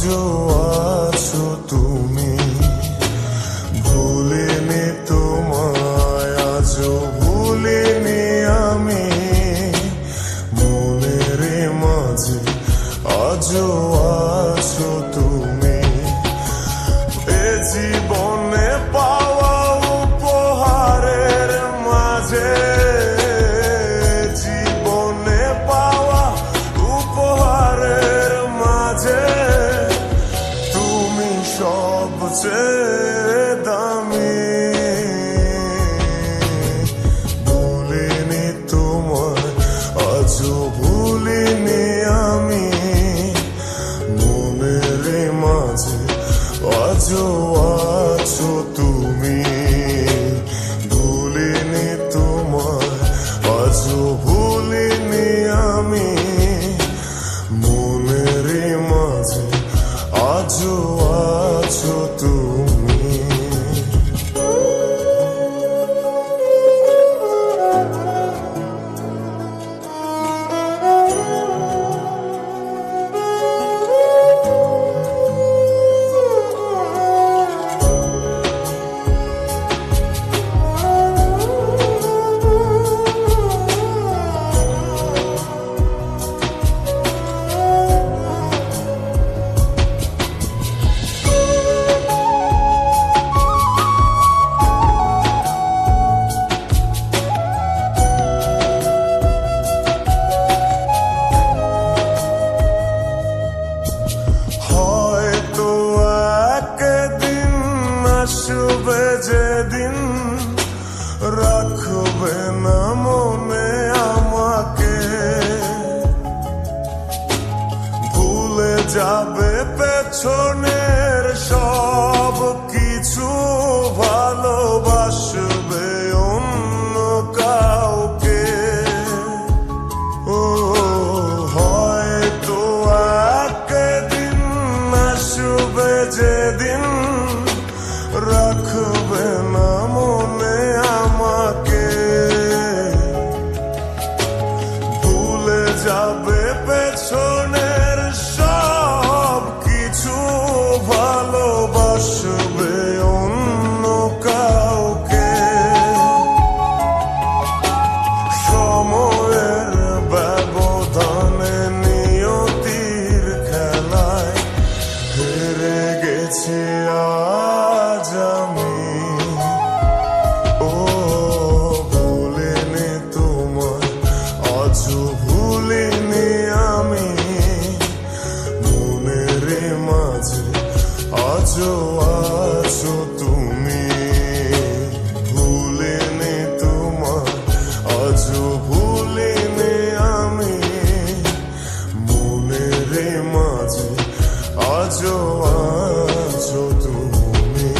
আজও আছো তুমি, ভুলিনি তোমায় আজও ভুলিনি আমি, মনের মাঝে আজও আছো তুমি। এ জীবনে পাওয়া উপহারের মাঝে, জীবনে পাওয়া উপহারের মাঝে তুমি সবচেয়ে দামি। ভুলিনি তোমায় আজও ভুলিনি আমি, মনের মাঝে আজও আছো তুমি। ভুলিনি তোমায় আজও ভুলিনি আমি, মনের মাঝে আজও আছো তুমি। আসবে যেদিন রাখবে না মনে আমাকে, ভুলে যাবে পেছনের সব কিছু, ভালোবাসবে অন্য কাউকে। ও হয়তো একদিন আসবে যেদিন রাখবে না মনে আমাকে, ভুলে যাবে পেছনের সব কিছু, ভালোবাসবে অন্য কাউকে। সময়ের ব্যবধানে নিয়তির খেলায় হেরে গেছি আজ আমি। ও ভুলিনি তোমায় আজও ভুলিনি আমি, মনের মাঝে আজও আছো তুমি। ভুলিনি তোমায় আজও ভুলিনি আমি, মনের মাঝে আজও আছো তুমি।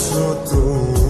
আছো তুমি।